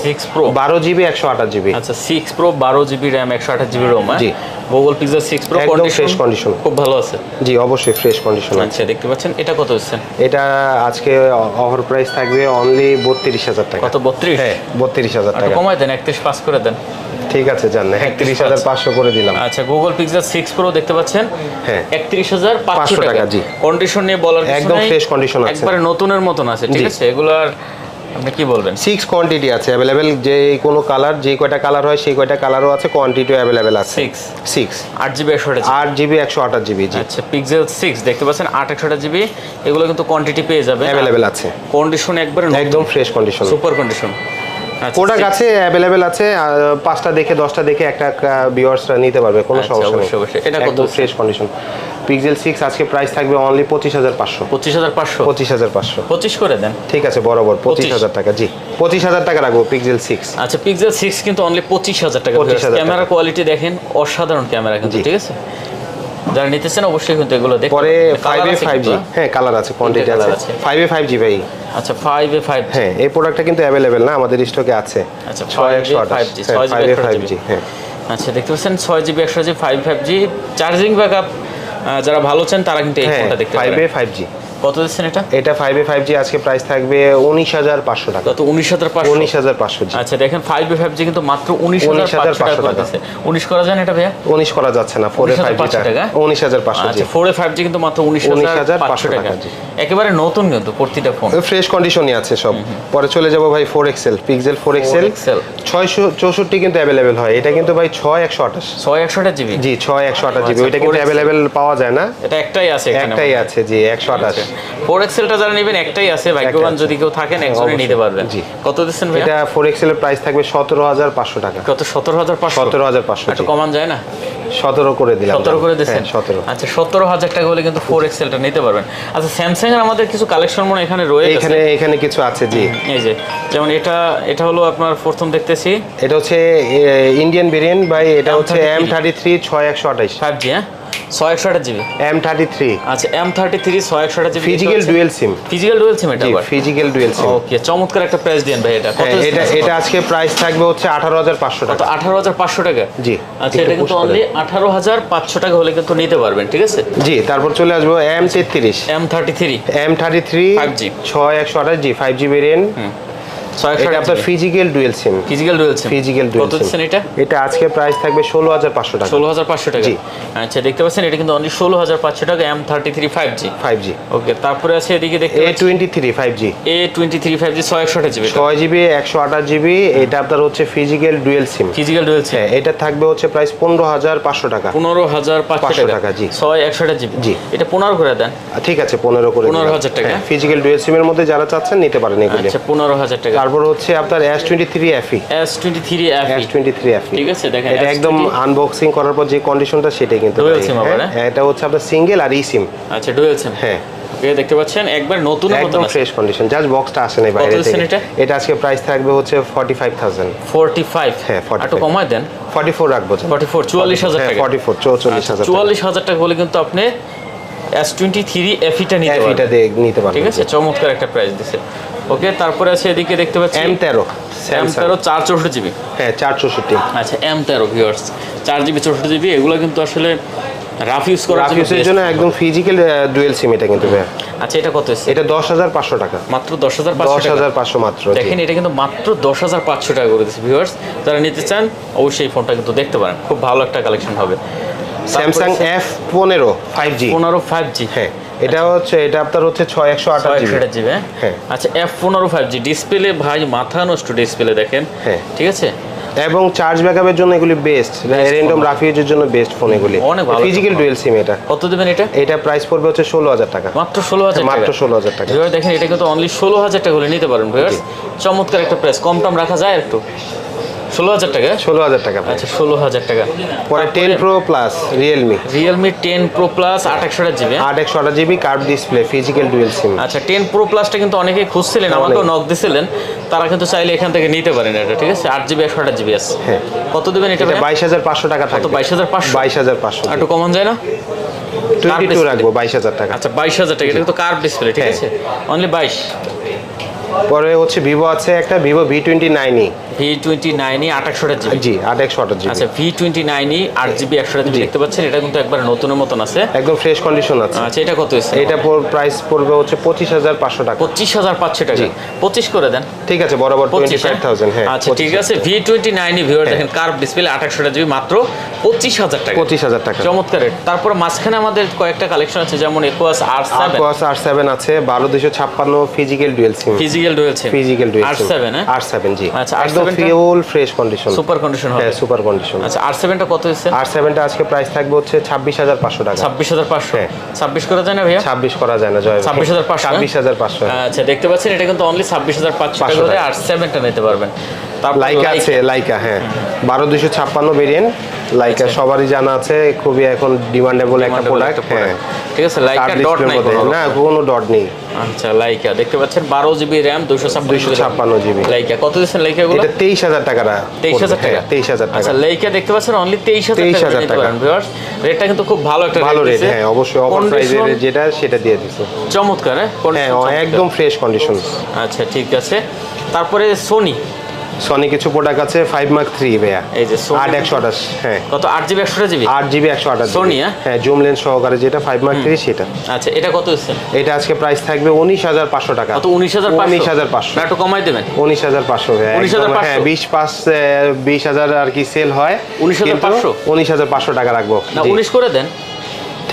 12GB 128GB। আচ্ছা, 6 Pro 12GB RAM 128GB ROM। জি, গুগল পিক্সেল 6 Pro একদম ফ্রেশ কন্ডিশন, খুব ভালো আছে। জি অবশ্যই ফ্রেশ কন্ডিশন আছে। আচ্ছা, দেখতে পাচ্ছেন এটা কত হচ্ছে? এটা আজকে অফার প্রাইস থাকবে অনলি 32,000 টাকা। কত? 32? হ্যাঁ 32,000 টাকা। কমাই দেন, 31 পাস করে দেন। ঠিক আছে, জান 31,500 করে দিলাম। আচ্ছা, গুগল পিক্সেল 6 Pro দেখতে পাচ্ছেন, হ্যাঁ 31,500 টাকা। জি, কন্ডিশন নিয়ে বলার কিছু নাই, একদম ফ্রেশ কন্ডিশন আছে, একবারে নতুনের মতন আছে, ঠিক আছে। এগুলো আর আপনি কি বলবেন? 6 কোয়ান্টিটি আছে अवेलेबल, যে কোনো কালার, যে কয়টা কালার হয় সেই কয়টা কালারও আছে, কোয়ান্টিটিও अवेलेबल আছে। 6 8GB 128GB 8GB 128GB। জি আচ্ছা, পিক্সেল 6 দেখতে পাচ্ছেন 8 128GB, এগুলো কিন্তু কোয়ান্টিটি পেয়ে যাবেন, अवेलेबल আছে। কন্ডিশন একবারে একদম fresh condition, super condition. Product আছে अवेलेबल আছে, 5টা দেখে 10টা দেখে একটা ভিউয়ার্সরা নিতে পারবে, কোনো সমস্যা নেই। এটা কত? ফ্রেশ কন্ডিশন পিক্সেল 6 আজকে প্রাইস থাকবে অনলি 25,500। 25,500 25,500 25 করে দেন। ঠিক আছে, বরাবর 25,000 টাকা। জি 25,000 টাকা রাখবো পিক্সেল 6। আচ্ছা, পিক্সেল 6 কিন্তু অনলি 25,000 টাকা। ক্যামেরা কোয়ালিটি দেখেন, অসাধারণ ক্যামেরা কিন্তু, ঠিক আছে। যারা নিতেছেন অবশ্যই কিন্তু এগুলো দেখুন। পরে 5A 5G, হ্যাঁ কালার আছে, কোয়ান্টিটি আছে। 5A 5G ভাই, আচ্ছা 5A 5G, হ্যাঁ এই প্রোডাক্টটা কিন্তু अवेलेबल না, আমাদের স্টকে আছে। আচ্ছা 6A 5G 5A 5G হ্যাঁ। আচ্ছা, দেখতে পাচ্ছেন 6GB 128GB 5G charging backup, যারা ভালো চান তারা কিন্তু এই ফোনটা দেখতে পারেন। 5A 5G কত দিচ্ছেন এটা? এটা 5A 5G আজকে প্রাইস থাকবে 19,500 টাকা। কত? 19,500। 19,500 জি। আচ্ছা, দেখেন 5A 5G কিন্তু মাত্র 19,500 টাকা আছে। 19 করা যায় না এটা ভাইয়া? 19 করা যাচ্ছে না, 4A 5G টাকা 19,500 জি। আচ্ছা, 4A 5G কিন্তু মাত্র 19,500 টাকা। একেবারে নতুন কিন্তু প্রতিটা ফোন, ফ্রেশ কন্ডিশনই আছে সব। পরে চলে যাব ভাই 4XL, পিক্সেল 4XL 664 কিন্তু अवेलेबल হয়। এটা কিন্তু ভাই 6128 6128GB। জি 6128GB, ওইটা কিন্তু अवेलेबल পাওয়া যায় না, এটা একটাই আছে এখানে, একটাই আছে জি 128। 4XL-টা যারা নেবেন একটাই আছে, ভাগ্যবান যদি কেউ থাকেন একজনই নিতে পারবেন। জি। কত দিচ্ছেন ভাই? এটা 4XL এর প্রাইস থাকবে 17,500 টাকা। কত? 17,500? 17,500 একটু কমান যায় না? 17 করে দিলাম। 17 করে দিচ্ছেন? 17। আচ্ছা, 17,000 টাকা হলে কিন্তু 4XL-টা নিতে পারবেন। আচ্ছা, স্যামসাং এর আমাদের কিছু কালেকশন মনে এখানে রয়েছে, এখানে কিছু আছে জি। এই যে যেমন এটা হলো আপনার প্রথম দেখতেছি, এটা হচ্ছে ইন্ডিয়ান ভেরিয়েন্ট ভাই, এটা হচ্ছে M33 6128 5G, হ্যাঁ 6128GB M33। আচ্ছা, M33 6128GB ফিজিক্যাল ডুয়াল সিম, ফিজিক্যাল ডুয়াল সিম এটা আবার ফিজিক্যাল ডুয়াল সিম। ওকে, চমৎকার একটা প্রাইস দেন ভাই। এটা কত? এটা আজকে প্রাইস থাকবে হচ্ছে 18,500 টাকা। 18,500 টাকা জি। আচ্ছা, এটা কিন্তু অনলি 18,500 টাকা হলে কিন্তু নিতে পারবেন, ঠিক আছে জি। তারপর চলে আসবো M33 M33 5G 6128G 5G variant. এটা আপনার ফিজিক্যাল ডুয়াল সিম, ফিজিক্যাল ডুয়াল কত দিচ্ছেন এটা? এটা আজকে প্রাইস থাকবে 16,500 টাকা। 16,500 টাকা জি। আচ্ছা, দেখতে পাচ্ছেন এটা কিন্তু অনলি 16,500 টাকা M33 5G। ওকে, তারপরে আছে এদিকে দেখতে পাচ্ছেন A23 5G 5G 661GB 6GB 128GB। এটা আপনার হচ্ছে ফিজিক্যাল ডুয়াল সিম, হ্যাঁ এটা থাকবে হচ্ছে প্রাইস 15,500 টাকা। 15,500 টাকা জি। 661GB জি। এটা 15 করে দেন। ঠিক আছে, 15 করে 15,000 টাকা। ফিজিক্যাল ডুয়াল সিমের মধ্যে যারা চাচ্ছেন নিতে পারেন এগুলো। আচ্ছা, 15,000 টাকা। তারপর হচ্ছে আপনার S23 FE ঠিক আছে, দেখেন এটা একদম আনবক্সিং করার পর যে কন্ডিশনটা সেটাই কিন্তু ডুয়াল সিম আবার, এটা হচ্ছে আপনার সিঙ্গেল আর ই সিম। আচ্ছা, ডুয়াল সিম, হ্যাঁ দেখতে পাচ্ছেন একবার নতুন একদম ফ্রেশ কন্ডিশন, জাস্ট বক্সটা আসে নাই বাইরে থেকে। এটা আজকে প্রাইস থাকবে হচ্ছে 45,000। 45? হ্যাঁ 45। একটু কমায় দেন। 44 রাখবো। 44 44,000 টাকা। 44 44,000 44,000 টাকা হলে কিন্তু আপনি S23 FE টা নিতে পারবেন, FE টা নিতে পারবেন, ঠিক আছে। চমৎকার একটা প্রাইস দিছে। ওকে, তারপরে আছে এদিকে দেখতে পাচ্ছি M13 464GB। হ্যাঁ 464। আচ্ছা M13 ভিউয়ার্স 4GB 64GB, এগুলো কিন্তু আসলে রাফ ইউজ করার জন্য একদম ফিজিক্যাল ডুয়াল সিম এটা কিন্তু ভাই। আচ্ছা এটা কত আছে? এটা 10500 টাকা, মাত্র 10500 মাত্র। দেখেন এটা কিন্তু মাত্র 10500 টাকা করে দিচ্ছে ভিউয়ার্স। যারা নিতে চান অবশ্যই এই ফোনটা কিন্তু দেখতে পারেন, খুব ভালো একটা কালেকশন হবে। Samsung F15 5G। 5G, হ্যাঁ এটা আপনার হচ্ছে 6128GB। হ্যাঁ আচ্ছা F15 5G ডিসপ্লে ভাই মাথা নষ্ট ডিসপ্লে দেখেন, হ্যাঁ ঠিক আছে। এবং চার্জ ব্যাকআপের জন্য এগুলি বেস্ট, র্যান্ডম রাফ ইউজের জন্য বেস্ট ফোন এগুলি, অনেক ভালো ফিজিক্যাল ডুয়াল সিম। এটা কত দিবেন এটা? এটা প্রাইস পড়বে হচ্ছে 16000 টাকা, মাত্র 16000 টাকা, মাত্র 16000 টাকা। ভিউয়ার দেখেন এটা কিন্তু অনলি 16000 টাকা হলে নিতে পারেন ভিউয়ার্স। চমৎকার একটা প্রাইস, কম টম রাখা যায় একটু? 16000 টাকা, 16000 টাকা। আচ্ছা 16000 টাকা। পরে 10 Pro Plus Realme 10 Pro Plus 828GB, 828GB curve display, physical dual SIM. আচ্ছা 10 Pro Plusটা কিন্তু অনেকেই খুঁজছিলেন, আমাকেও নক দিছিলেন, তারা কিন্তু চাইলে এখান থেকে নিতে পারেন এটা, ঠিক আছে। 8GB 128GB আছে। হ্যাঁ কত দিবেন এটা? 22500 টাকা থাকবে। 22500, 22500 একটু কমান যায় না? 22 রাখবো, 22000 টাকা। আচ্ছা 22000 টাকা, এটা কিন্তু কার্ভ ডিসপ্লে, ঠিক আছে, অনলি 22। পরে হচ্ছে ভিভো আছে একটা, ভিভো V29e। V29e 828GB, জি 828GB। আচ্ছা V29e 8GB 128GB দেখতে পাচ্ছেন, এটা কিন্তু একবার নতুনের মতন আছে, একদম ফ্রেশ কন্ডিশন আছে। আচ্ছা এটা কত আছে? এটা প্রাইস পড়বে হচ্ছে 25500 টাকা। 25500 টাকা, 25 করে দেন, ঠিক আছে, বরাবর 25000। হ্যাঁ আচ্ছা ঠিক আছে। V29e ভিউয়ার দেখেন কার্ভ ডিসপ্লে 828GB মাত্র 25000 টাকা, 25000 টাকা। চমৎকার। তারপর মাঝখানে আমাদের কয়েকটা কালেকশন আছে, যেমন Equus R7 আছে 12256 ফিজিক্যাল ডুয়াল সিম, ফিজিক্যাল ডুয়াল সিম, ফিজিক্যাল ডুয়াল সিম R7 জি। আচ্ছা একদম full fresh condition, super condition হবে, হ্যাঁ সুপার কন্ডিশন। আচ্ছা R7 টা কত হচ্ছে? R7 টা আজকে প্রাইস থাকবে হচ্ছে 26500 টাকা। 26500, 26 করা যায় না ভাইয়া? 26 করা যায় না, জয় 26500, 26500। আচ্ছা দেখতে পাচ্ছেন এটা কিন্তু অনলি 26500 টাকা করে R7 টা নিতে পারবেন। তারপর লাইকা আছে, লাইকা হ্যাঁ 12256 ভেরিয়েন্ট লাইকা, সবারই জানা আছে, খুবই এখন ডিমান্ডেবল একটা প্রোডাক্ট। হ্যাঁ ঠিক আছে, লাইকা ডট নাই না, কোনো ডট নেই। আচ্ছা লাইকা দেখতে পাচ্ছেন 12GB RAM 256GB। লাইকা কত দিচ্ছেন লাইকা গুলো? এটা 23000 টাকা। 23000 টাকা, 23000 টাকা। আচ্ছা লাইকা দেখতে পাচ্ছেন অনলি 23000 টাকা ভিউয়ার্স। রেটটা কিন্তু খুব ভালো একটা ভালো রেট, হ্যাঁ অবশ্যই অফার প্রাইসের যেটা সেটা দিয়ে দিছে। চমৎকার, হ্যাঁ একদম ফ্রেশ কন্ডিশন। আচ্ছা ঠিক আছে। তারপরে সনি কিছু প্রোডাক্ট আছে 5 Mark 3 ভাইয়া, এই যে 8/128। হ্যাঁ কত? 8GB 128GB, 8GB 128 Sony. হ্যাঁ জুম লেন্স সহকারে যেটা 5 Mark 3 সেটা। আচ্ছা এটা কত হচ্ছে? এটা আজকে প্রাইস থাকবে 19500 টাকা। কত? 19500। না একটু কমাই দেবেন। 19500 ভাইয়া। 19500, হ্যাঁ 20000 আর কি সেল হয়, 19500। 19500 টাকা রাখবো না 19 করে দেন।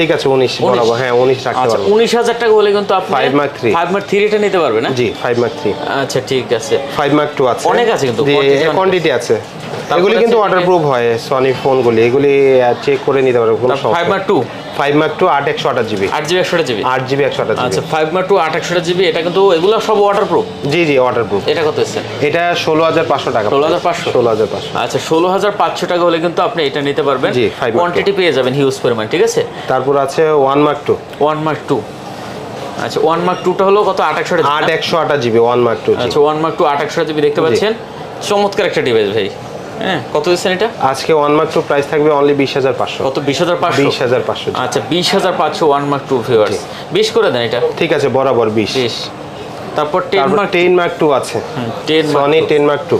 ঠিক আছে 19 বরাবর, হ্যাঁ 19 রাখতে পারবো। 19000 টাকা হলে কিন্তু আপনি 5 Mark 3 এটা নিতে পারবেন না? জি 5 Mark 3। আচ্ছা ঠিক আছে। 5 Mark 2 আছে, অনেক আছে কিন্তু, কোয়ান্টিটি আছে। এগুলি কিন্তু ওয়াটারপ্রুফ হয়, সনি ফোনগুলি, এগুলি চেক করে নিতে পারবে, কোনো সমস্যা। 5 Mark 2 8/128GB, 8GB 128GB, 8GB 128GB। আচ্ছা 5 Mark 2 8/128GB, এটা কিন্তু এগুলো সব ওয়াটারপ্রুফ। জি ওয়াটারপ্রুফ। এটা কত আছে? এটা 16500 টাকা। 16500। আচ্ছা 16500 টাকা হলে কিন্তু আপনি এটা নিতে পারবেন। জি, 5 Mark 2। কোয়ান্টিটি পেয়ে যাবেন হিউজ পরিমাণ, ঠিক আছে। তারপর আছে 1 Mark 2। 1 Mark 2, আচ্ছা 1 Mark 2 টা হলো কত? 8/128GB 1 Mark 2। আচ্ছা 1 Mark 2 8/128GB দেখতে পাচ্ছেন, চমৎকার একটা ডিভাইস ভাই। হ্যাঁ কত দিচ্ছেন এটা? আজকে 1 Mark 2 প্রাইস থাকবে অনলি 20500। কত? 20500। 20500। আচ্ছা 20500 1 Mark 2 ভিউয়ার্স, 20 করে দেন এটা। ঠিক আছে বরাবর 20। তারপর 10 Mark 2 আছে, 10 10 Mark 2।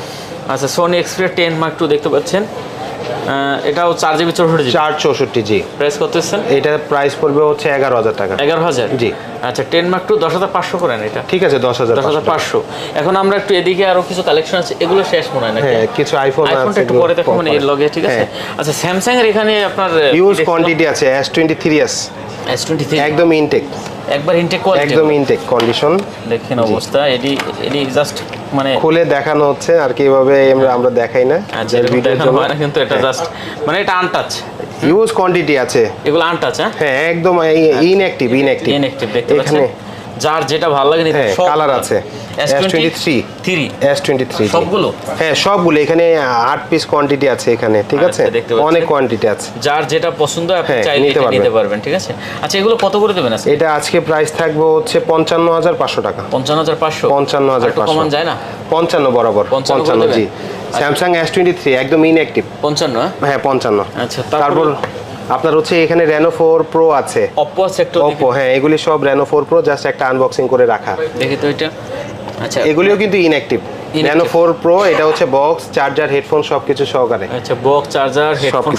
আচ্ছা সনি এক্সপ্রিয়া 10 Mark 2 দেখতে পাচ্ছেন, এটাও 4GB 64GB, 464 জি। প্রাইস কত দিচ্ছেন? এটা প্রাইস পড়বে হচ্ছে 11000 টাকা। 11000 জি। আচ্ছা 10 Mark 2 10500 করেন এটা। ঠিক আছে 10500। এখন আমরা একটু এদিকে আরো কিছু কালেকশন আছে, এগুলো শেষ মনে হয় না? হ্যাঁ কিছু আইফোনটা একটু পরে দেখো মানে এর লগে, ঠিক আছে। আচ্ছা স্যামসাং এর এখানে আপনার হিউজ কোয়ান্টিটি আছে, S23s S23 একদম ইনটেক, একবার ইনটেক কোয়ালিটি, একদম ইনটেক কন্ডিশন। দেখেন অবস্থা, এডি জাস্ট মানে খুলে দেখানো হচ্ছে আর কি, এভাবে আমরা দেখাই না ভিডিওর জন্য, কিন্তু এটা জাস্ট মানে এটা আনটাচ, হিউজ কোয়ান্টিটি আছে, এগুলো আনটাচ। হ্যাঁ একদম ইনঅ্যাক্টিভ দেখতে পাচ্ছেন, যার যেটা ভালো লাগে নিতে। সব কালার আছে। S23 সবগুলো, হ্যাঁ সবগুলো, এখানে 8 পিস কোয়ান্টিটি আছে এখানে, ঠিক আছে, অনেক কোয়ান্টিটি আছে, যার যেটা পছন্দ আপনি চাইলে নিতে পারবেন, ঠিক আছে। আচ্ছা এগুলো কত করে দেবেন? এটা আজকে প্রাইস থাকবে হচ্ছে 55500 টাকা। 55500 কমন যায় না? 55 বরাবর 55 জি। স্যামসাং S23 একদম ইনঅ্যাক্টিভ 55, হ্যাঁ 55। আচ্ছা তারপর আপনার হচ্ছে এখানে Reno 4 Pro আছে, Oppo আছে একটু, Oppo, হ্যাঁ এগুলি সব Reno 4 Pro, জাস্ট একটা আনবক্সিং করে রাখা। দেখি তো এটা। আচ্ছা, এগুলিও কিন্তু ইনঅ্যাক্টিভ। Reno 4 Pro এটা হচ্ছে বক্স, চার্জার, হেডফোন সবকিছু সহকারে। আচ্ছা, বক্স, চার্জার, হেডফোন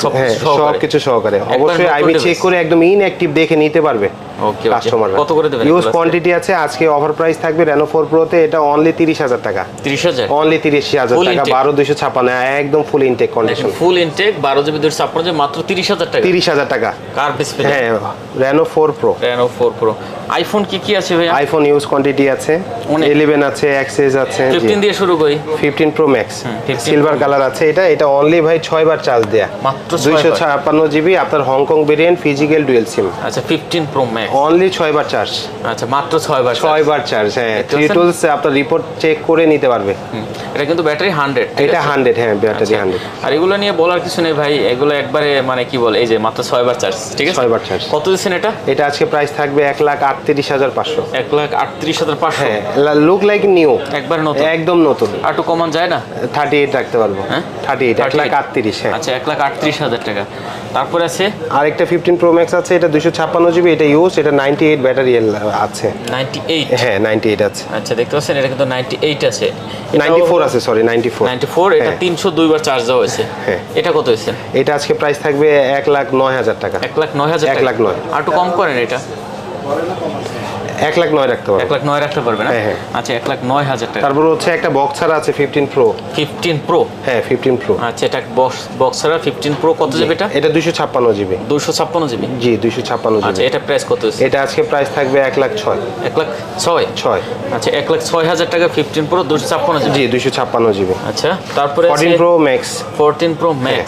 সবকিছু সহকারে। অবশ্যই আইবি চেক করে একদম ইনঅ্যাক্টিভ দেখে নিতে পারবে ওকে কাস্টমার। কত করে দেবেন? ইউজ কোয়ান্টিটি আছে। আজকে অফার প্রাইস থাকবে Reno 4 Pro তে, এটা অনলি 30,000 টাকা। 30,000 অনলি 30,000 টাকা, 12256, একদম ফুল ইনটেক কন্ডিশন, ফুল ইনটেক 12 জিবি 256 জিবি, মাত্র 30,000 টাকা। 30,000 টাকা কার ডিসপ্লে? হ্যাঁ, Reno 4 Pro। Reno 4 Pro। IPhone কি আছে ভাই? আইফোন ইউজ কোয়ান্টিটি আছে, 11 আছে, XS আছে। 15 দিয়ে শুরু করি। 15 Pro Max সিলভার কালার আছে। এটা অনলি ভাই 6 বার চার্জ দেয়া, মাত্র 256 জিবি। আপনার Hong Kong variant, physical dual SIM. আচ্ছা, 15 Pro Max অনলি 6 বার চার্জ। আচ্ছা, মাত্র 6 বার চার্জ। হ্যাঁ, থ্রি টুলস আপনার রিপোর্ট চেক করে নিতে পারবে। এটা কিন্তু ব্যাটারি 100, এটা 100, হ্যাঁ ব্যাটারি 100। আর এগুলো নিয়ে বলার কিছু নেই ভাই, এগুলো একবারে মানে কি বলে, এই যে মাত্র 6 বার চার্জ, ঠিক আছে 6 বার চার্জ। কত দিচ্ছেন এটা? এটা আজকে প্রাইস থাকবে 1,38,500। 1,38,500। হ্যাঁ, লুক লাইক নিউ, একবার নতুন, একদম নতুন। আর একটু কমান যায় না? 38 রাখতে পারবো। হ্যাঁ 38, 1,38,000। হ্যাঁ, আচ্ছা, 1,38,000 টাকা। তারপরে আছে আরেকটা 15 Pro Max আছে, এটা 256 জিবি, এটা ইউজ, এটা 98 ব্যাটারি আছে। 98? হ্যাঁ 98 আছে। আচ্ছা, দেখতে পাচ্ছেন এটা কিন্তু 98 আছে। 94 আছে, সরি 94। এটা 302 বার চার্জ দেওয়া হয়েছে। হ্যাঁ, এটা কত হয়েছে? এটা আজকে প্রাইস থাকবে 1,09,000 টাকা। 1,09,000 টাকা। 1,09,000। আর একটু কম করেন, এটা 1,09,000 রাখতে পারবো। 1,09,000 রাখতে পারবে না? হ্যাঁ। আচ্ছা, 1,09,000 টাকা। তারপর হচ্ছে একটা বক্সার আছে 15 Pro। 15 Pro? হ্যাঁ 15 Pro। আচ্ছা, এটা বক্সার 15 Pro কত জিবি এটা? এটা 256 জিবি। 256 জিবি? জি, 256 আচ্ছা, জিবি। এটা প্রাইস কত হচ্ছে? এটা আজকে প্রাইস থাকবে 1,06,000। 1,06,000? আচ্ছা, 1,06,000 টাকা 15 Pro 256 জিবি? জি, 256 জিবি। আচ্ছা, তারপরে 14 Pro Max। 14 Pro Max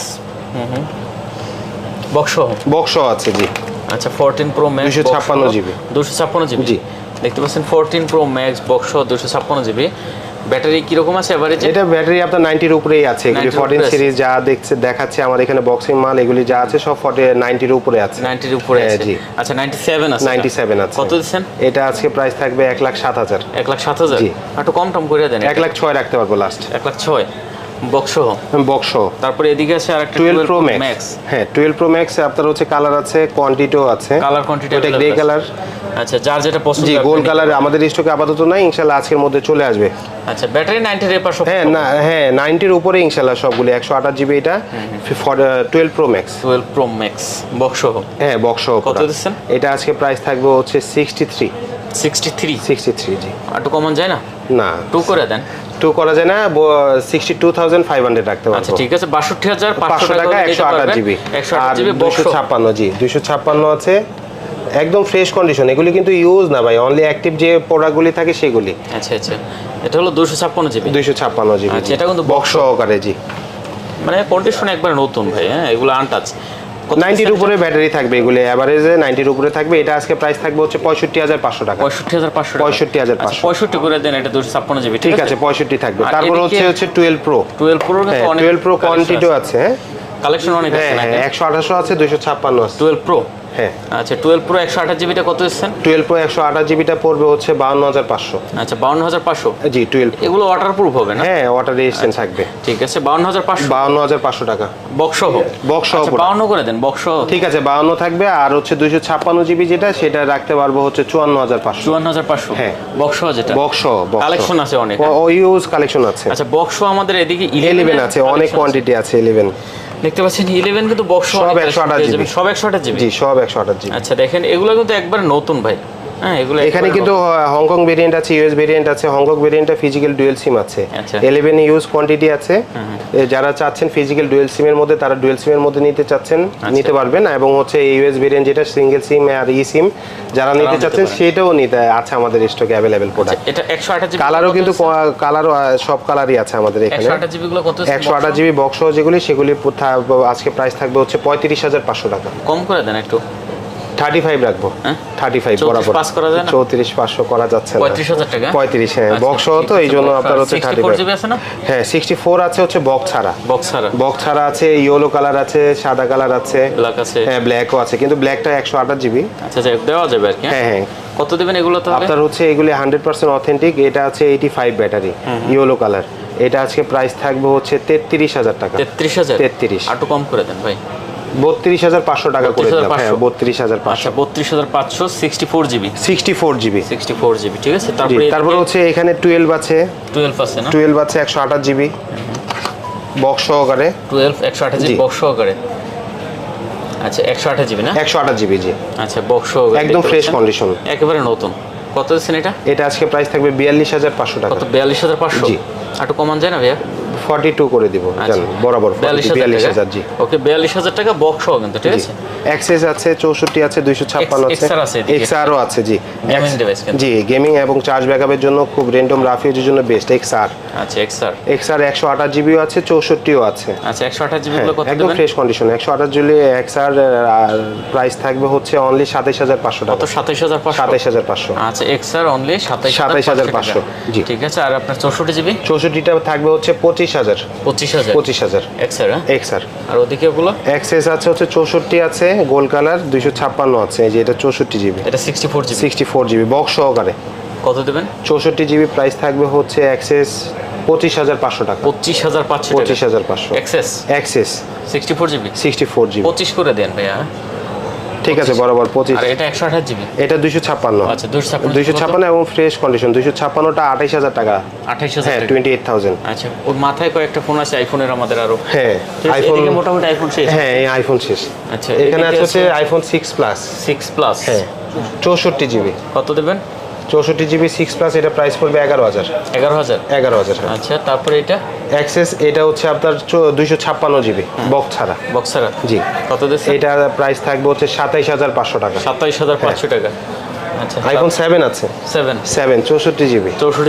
box আছে, জি। আচ্ছা, 14 Pro Max 256 জিবি। 256 জিবি, জি। দেখতে পাচ্ছেন 14 Pro Max box 256 GB. Battery কিরকম আছে এভারেজ? এটা ব্যাটারি আপনার 90 এর উপরেই আছে। এগুলি 14 সিরিজ যা দেখাচ্ছে আমার এখানে বক্সিং মাল, এগুলি যা আছে সব 90 এর উপরে আছে। 90 এর উপরে আছে? জি। আচ্ছা, 97 আছে? 97 আছে। কত দিচ্ছেন? এটা আজকে প্রাইস থাকবে 1,07,000। 1,07,000? জি। একটু কম টম করে দেন। 1,06,000 রাখতে পারবো লাস্ট। 1,06,000 বক্স। তারপরে এদিকে আছে আরেকটা 12 Pro Max। হ্যাঁ, 12 Pro Max আপনার হচ্ছে কালার আছে, কোয়ান্টিটিও আছে। কালার কোয়ান্টিটি এটা গ্রে কালার। আচ্ছা, যার যেটা পছন্দ। জি, গোল্ড কালার আমাদের স্টকে আপাতত নাই, ইনশাআল্লাহ আজকের মধ্যে চলে আসবে। আচ্ছা, ব্যাটারি 90 এর পাশে? হ্যাঁ, না, হ্যাঁ 90 এর উপরে ইনশাআল্লাহ সবগুলো। 128 জিবি এটা 12 Pro Max। 12 Pro Max box. হ্যাঁ, বক্স। কত দিচ্ছেন? এটা আজকে প্রাইস থাকবে হচ্ছে 63। 63? জি। আর একটু কমান যায় না? না, 2 করে দেন। 2 করা যায় না, 62,500 রাখতে পারবো। আচ্ছা, ঠিক আছে, 62,500 টাকা 128 জিবি। 128 GB box. 256, জি 256 আছে, একদম ফ্রেশ কন্ডিশন। এগুলি কিন্তু ইউজ না ভাই, অনলি অ্যাক্টিভ যে প্রোডাক্টগুলি থাকে সেগুলি। আচ্ছা, এটা হলো 256 জিবি? 256 জিবি। আচ্ছা, এটা কিন্তু বক্স সহকারে, জি। মানে কন্ডিশন একবার নতুন ভাই। হ্যাঁ, এগুলো আনটাচ। 90 এর উপরে ব্যাটারি থাকবে, এগুলো এভারেজে 90 এর উপরে থাকবে। এটা আজকে প্রাইস থাকবে হচ্ছে 65,500 টাকা। 65,500? 65,500। 65 করে দেন, এটা 256 জিবি, ঠিক আছে, 65 থাকবে। তারপর হচ্ছে 12 Pro। 12 Pro কিন্তু অনেক 12 Pro কোয়ান্টিটিও আছে। হ্যাঁ, কালেকশন অনেক আছে না? 128 আছে, 256 আছে। 12 Pro? হ্যাঁ। আচ্ছা, 12 Pro 128 জিবিটা কত দিচ্ছেন? 12 Pro 128 জিবিটা পড়বে হচ্ছে 52,500। আচ্ছা, 52,500? জি, 12 Pro। এগুলো ওয়াটারপ্রুফ হবে না? হ্যাঁ, ওয়াটার রেজিস্ট্যান্ট থাকবে। ঠিক আছে, 52,500? 52,500 টাকা বক্স সহ? বক্স সহ। 52 করে দেন বক্স সহ। ঠিক আছে, 52 থাকবে। আর হচ্ছে 256 জিবি যেটা, সেটা রাখতে পারবো হচ্ছে 54,500। 54,500? হ্যাঁ, বক্স সহ যেটা। বক্স কালেকশন আছে অনেক। ও ইউজ কালেকশন আছে। আচ্ছা, বক্স আমাদের এদিকে 11 আছে, অনেক কোয়ান্টিটি আছে। 11 দেখতে পাচ্ছেন, 11 কিন্তু বক্স সব 128 জিবি। সব 128 জিবি? জি, সব 128 জিবি। আচ্ছা, দেখেন এগুলো কিন্তু একবার নতুন ভাই। হ্যাঁ, এগুলো এখানে কিন্তু হংকং ভেরিয়েন্ট আছে, ইউএস ভেরিয়েন্ট আছে। হংকং ভেরিয়েন্টটা ফিজিক্যাল ডুয়াল সিম আছে। 11 ইউজ কোয়ান্টিটি আছে। যারা চাচ্ছেন ফিজিক্যাল ডুয়াল সিমের মধ্যে, তারা ডুয়াল সিমের মধ্যে নিতে চাচ্ছেন নিতে পারবেন। এবং হচ্ছে ইউএস ভেরিয়েন্ট যেটা সিঙ্গেল সিম আর ই সিম, যারা নিতে চাচ্ছেন সেটাও নিতে আছে আমাদের স্টকে অ্যাভেলেবেল প্রোডাক্ট। এটা 128 জিবি কালারও কিন্তু কালারও সব কালারই আছে আমাদের এখানে। 128 জিবি গুলো কত? 128 জিবি বক্স যেগুলি, সেগুলি আজকে প্রাইস থাকবে হচ্ছে 35,500 টাকা। কম করে দেন একটু। 35 রাখবো। 35 বরাবর। 34,500 করা যাচ্ছে না। 35,000 টাকা? 35, হ্যাঁ বক্স সহ তো, এই জন্য আপনার হচ্ছে 64 জিবি আছে না? হ্যাঁ, 64 আছে হচ্ছে বক্স ছাড়া। বক্স ছাড়া আছে, ইয়েলো কালার আছে, সাদা কালার আছে, ব্ল্যাক আছে। হ্যাঁ, ব্ল্যাকও আছে, কিন্তু ব্ল্যাকটা 128 জিবি। আচ্ছা, দেওয়া যাবে আর কি। হ্যাঁ হ্যাঁ। কত দিবেন এগুলো তাহলে? আপনার হচ্ছে এগুলি 100% অথেন্টিক। এটা আছে 85 ব্যাটারি, ইয়েলো কালার। এটা আজকে প্রাইস থাকবে হচ্ছে 33,000 টাকা। 33,000? 33। আর একটু কম করে দেন ভাই। 32,500 টাকা করে দিলাম। হ্যাঁ 32,500। আচ্ছা 32,500 64 জিবি 64 জিবি 64 জিবি ঠিক আছে। তারপরে হচ্ছে এখানে 12 আছে 12 আছে না 12 আছে 128 জিবি বক্স সহকারে 12 128 জিবি বক্স সহকারে। আচ্ছা 128 জিবি না 128 জিবি জি। আচ্ছা বক্স সহকারে একদম ফ্রেশ কন্ডিশন একেবারে নতুন। কত দিচ্ছেন এটা? এটা আজকে প্রাইস থাকবে 42,500 টাকা। কত 42,500 জি। একটু কমান যায় না ভাইয়া? 42 করে দিব জান বরাবর 42,000 জি। ওকে 42,000 টাকা বক্স সহ কিন্তু ঠিক আছে। এক্সএস আছে 64 আছে 256 আছে এক্সআরও আছে জি। গেমিং ডিভাইস কিন্তু জি গেমিং এবং চার্জ ব্যাকআপের জন্য খুব র্যান্ডম রাফ ইউজের জন্য বেস্ট এক্সআর। আচ্ছা এক্সআর 128 জিবিও আছে 64ও আছে। আচ্ছা 128 জিবি গুলো কত একদম fresh condition 128 GB XR price থাকবে হচ্ছে অনলি 27,500 টাকা। কত 27,500 27,500 আচ্ছা এক্সআর অনলি 27,500 জি ঠিক আছে। আর আপনার 64 জিবি 64টা থাকবে হচ্ছে 25,000 25,000 এক্সআর এক্সআর। আর ওদিকে ওগুলো এক্সএস আছে হচ্ছে 64 আছে গোল্ড কালার 256 আছে এই যে এটা 64 জিবি এটা 64 জিবি বক্স সহকারে। কত দেবেন? 64 জিবি প্রাইস থাকবে হচ্ছে এক্সএস 25,500 টাকা। 25,500 এক্সেস 64 জিবি 25 করে দেন ভাইয়া। ঠিক আছে বরাবর 25। আর এটা 128 জিবি এটা 256। আচ্ছা 256 এবং ফ্রেশ কন্ডিশন 256টা 28,000 টাকা 28,000 হ্যাঁ 28,000। আচ্ছা ওর মাথায় কয়েকটা ফোন আছে আইফোনের আমাদের আরো হ্যাঁ আইফোন মোটামুটি আইফোন শেষ। হ্যাঁ এই আইফোন শেষ। আচ্ছা এখানে আছে হচ্ছে আইফোন 6 প্লাস হ্যাঁ 64 জিবি কত দেবেন? 64 জিবি 6 প্লাস এটা প্রাইস পড়বে 11,000 আচ্ছা তারপরে এটা অ্যাক্সেস এটা হচ্ছে আপনার 256 জিবি বক্স ছাড়া জি। কত দিচ্ছে? এটা প্রাইস থাকবে হচ্ছে 27,500 টাকা 27,500 টাকা। আচ্ছা আইফোন 7 আছে 7 64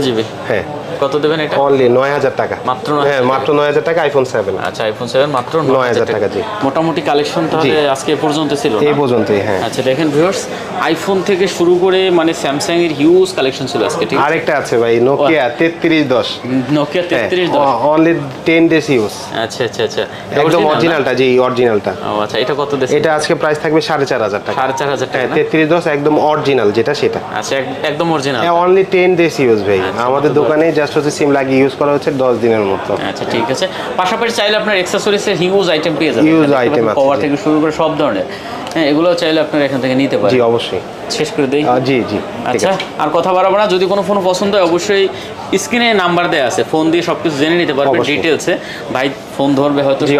জিবি হ্যাঁ কত দেবেন এটা? অনলি 9,000 টাকা মাত্র হ্যাঁ মাত্র 9,000 টাকা আইফোন 7। আচ্ছা আইফোন 7 মাত্র 9,000 টাকা জি। মোটামুটি কালেকশন তাহলে আজকে এ পর্যন্ত ছিল এই পর্যন্তই হ্যাঁ। আচ্ছা দেখেন ভিউয়ার্স আইফোন থেকে শুরু করে মানে স্যামসাং এর হিউজ কালেকশন ছিল আজকে ঠিক আছে। আরেকটা আছে ভাই নোকিয়া 3310 অনলি 10 ডেজ ইউজ। আচ্ছা একদম অরিজিনালটা জি অরিজিনালটা। ও আচ্ছা এটা কত দিচ্ছে? এটা আজকে প্রাইস থাকবে 4,500 টাকা 4,500 টাকা 3310 একদম অরিজিনাল যেটা সেটা। আচ্ছা একদম অরিজিনাল অনলি 10 ডেজ ইউজ ভাই। আমাদের দোকানে জাস্ট হচ্ছে সিম লাগিয়ে ইউজ করা হচ্ছে 10 দিনের মতো। আচ্ছা ঠিক আছে। পাশাপাশি চাইলে আপনার অ্যাকসেসরিজের হিউজ আইটেম পেয়ে যাবেন। হিউজ আইটেম আছে কভার থেকে শুরু করে সব ধরনের হ্যাঁ এগুলো চাইলে আপনারা এখান থেকে নিতে পারেন। জি অবশ্যই শেষ করে দেই জি আচ্ছা আর কথা বাড়াবো না। যদি কোনো ফোন পছন্দ হয় অবশ্যই স্ক্রিনে নাম্বার দেওয়া আছে ফোন দিয়ে সবকিছু জেনে নিতে পারবেন ডিটেইলসে। ভাই ফোন ধরবে হয়তো জি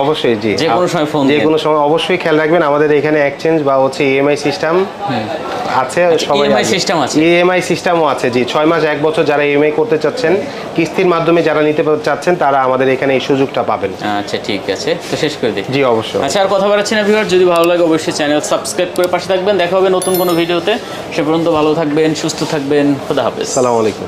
অবশ্যই জি যে কোনো সময় ফোন যে কোনো সময় অবশ্যই খেয়াল রাখবেন আমাদের এখানে এক্সচেঞ্জ বা হচ্ছে ইএমআই সিস্টেম আছে। সবাই ইএমআই সিস্টেমও আছে জি 6 মাস 1 বছর যারা ইএমআই করতে চাচ্ছেন কিস্তির মাধ্যমে যারা নিতে চাচ্ছেন তারা আমাদের এখানে এই সুযোগটা পাবেন। আচ্ছা ঠিক আছে তো শেষ করে দিই। জি অবশ্যই। আচ্ছা আর কথা বাড়াচ্ছি না ভিউয়ার যদি ভালো লাগে অবশ্যই চ্যানেল সাবস্ক্রাইব করে পাশে থাকবেন। দেখা হবে নতুন কোনো ভিডিওতে। সে পর্যন্ত ভালো থাকবেন সুস্থ থাকবেন। খোদা হাফেজ। আসসালামু আলাইকুম।